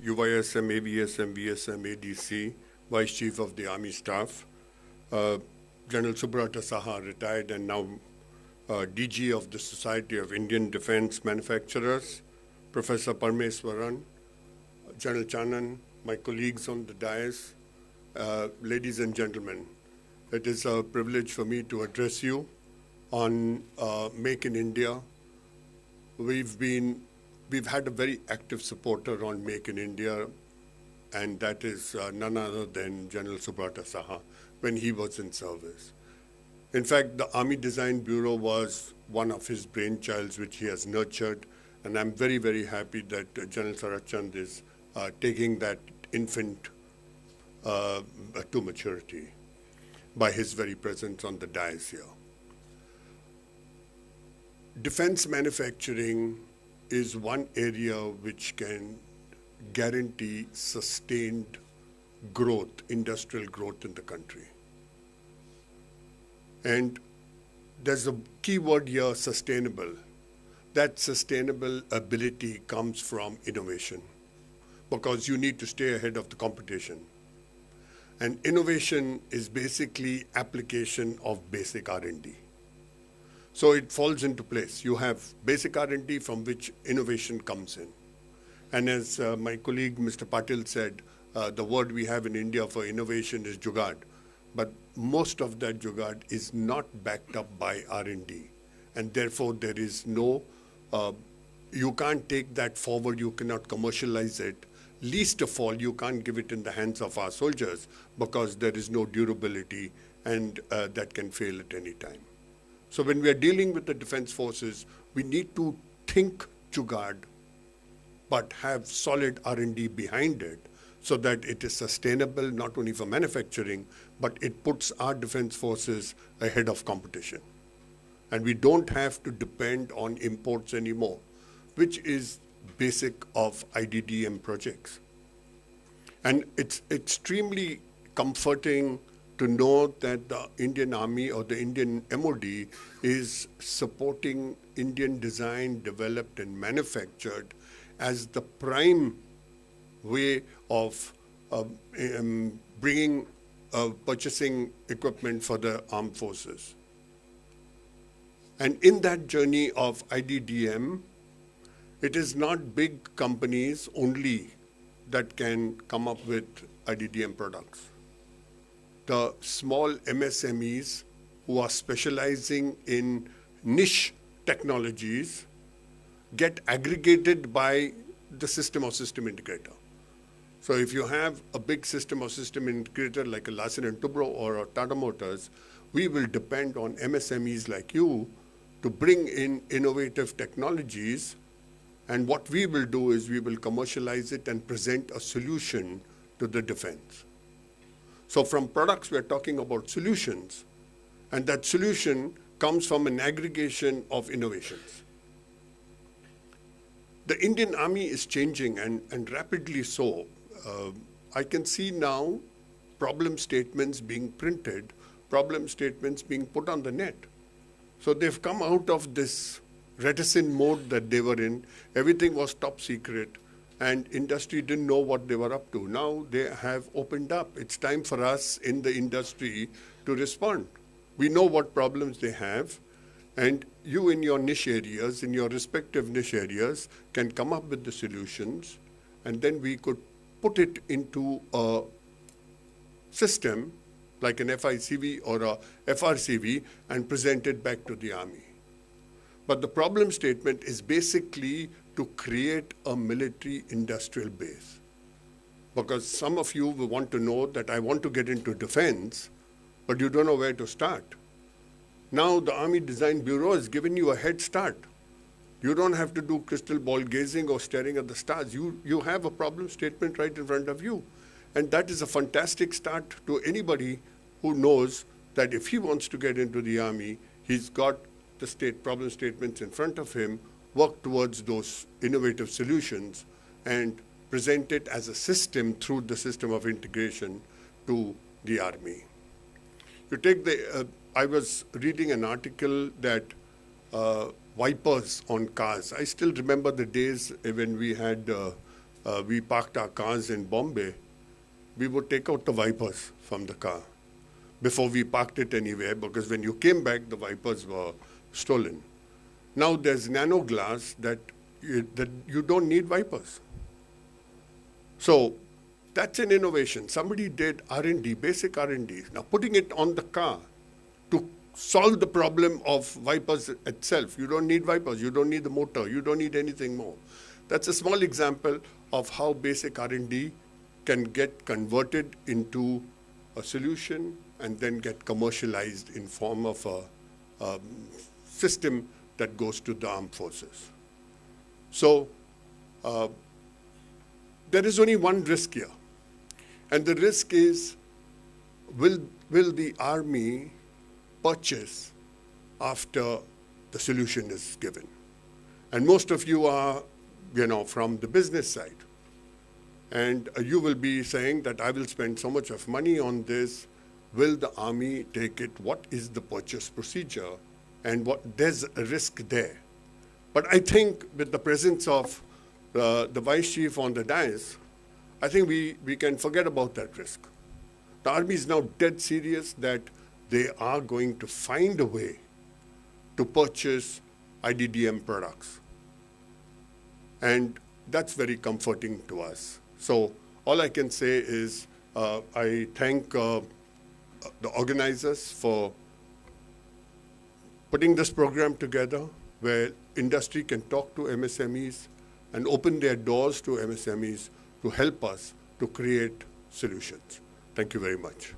UYSM, AVSM, VSM, ADC, Vice Chief of the Army Staff. General Subrata Saha, retired and now DG of the Society of Indian Defense Manufacturers, Professor Parmeswaran, General Chanan, my colleagues on the dais, ladies and gentlemen, it is a privilege for me to address you on Make in India. We've had a very active supporter on Make in India, and that is none other than General Subrata Saha when he was in service. In fact, the Army Design Bureau was one of his brainchilds which he has nurtured, and I'm very, very happy that General Sarachand is taking that infant to maturity by his very presence on the dais here. Defense manufacturing is one area which can guarantee sustained growth, industrial growth in the country. And there's a key word here, sustainable. That sustainable ability comes from innovation, because you need to stay ahead of the competition. And innovation is basically application of basic R&D. So it falls into place. You have basic R&D from which innovation comes in. And as my colleague Mr. Patil said, the word we have in India for innovation is jugaad. But most of that jugaad is not backed up by R&D. And therefore there is no, you can't take that forward, you cannot commercialize it. Least of all, you can't give it in the hands of our soldiers because there is no durability, and that can fail at any time. So when we are dealing with the defense forces, we need to think jugaad, but have solid R&D behind it so that it is sustainable not only for manufacturing, but it puts our defense forces ahead of competition. And we don't have to depend on imports anymore, which is basic of IDDM projects. And it's extremely comforting to know that the Indian Army or the Indian MOD is supporting Indian design, developed and manufactured as the prime way of bringing, purchasing equipment for the armed forces. And in that journey of IDDM, it is not big companies only that can come up with IDDM products. The small MSMEs who are specializing in niche technologies get aggregated by the system or system integrator. So if you have a big system or system integrator like a Larsen & Toubro or a Tata Motors, we will depend on MSMEs like you to bring in innovative technologies. And what we will do is we will commercialize it and present a solution to the defense. So from products, we're talking about solutions. And that solution comes from an aggregation of innovations. The Indian Army is changing, and rapidly so. I can see now problem statements being printed, problem statements being put on the net. So they've come out of this reticent mode that they were in. Everything was top secret, and industry didn't know what they were up to. Now they have opened up. It's time for us in the industry to respond. We know what problems they have, and you in your niche areas, in your respective niche areas, can come up with the solutions, and then we could put it into a system like an FICV or a FRCV and present it back to the Army. But the problem statement is basically to create a military industrial base. Because some of you will want to know that I want to get into defense, but you don't know where to start. Now the Army Design Bureau has given you a head start. You don't have to do crystal ball gazing or staring at the stars. You have a problem statement right in front of you. And that is a fantastic start to anybody who knows that if he wants to get into the Army, he's got the state problem statements in front of him, work towards those innovative solutions, and present it as a system through the system of integration to the Army. You take the, I was reading an article that wipers on cars. I still remember the days when we had we parked our cars in Bombay, we would take out the wipers from the car before we parked it anywhere, because when you came back, the wipers were stolen. Now there's nano glass that you don't need wipers. So that's an innovation. Somebody did R&D, basic R&D. Now putting it on the car to solve the problem of wipers itself. You don't need wipers, you don't need the motor, you don't need anything more. That's a small example of how basic R&D can get converted into a solution and then get commercialized in form of a system that goes to the armed forces. So there is only one risk here. And the risk is, will the army purchase after the solution is given? And most of you are, from the business side. And you will be saying that I will spend so much of money on this. Will the army take it? What is the purchase procedure? And there's a risk there. But I think with the presence of the vice chief on the dais, I think we can forget about that risk. The army is now dead serious that they are going to find a way to purchase IDDM products. And that's very comforting to us. So all I can say is I thank the organizers for putting this program together where industry can talk to MSMEs and open their doors to MSMEs to help us to create solutions. Thank you very much.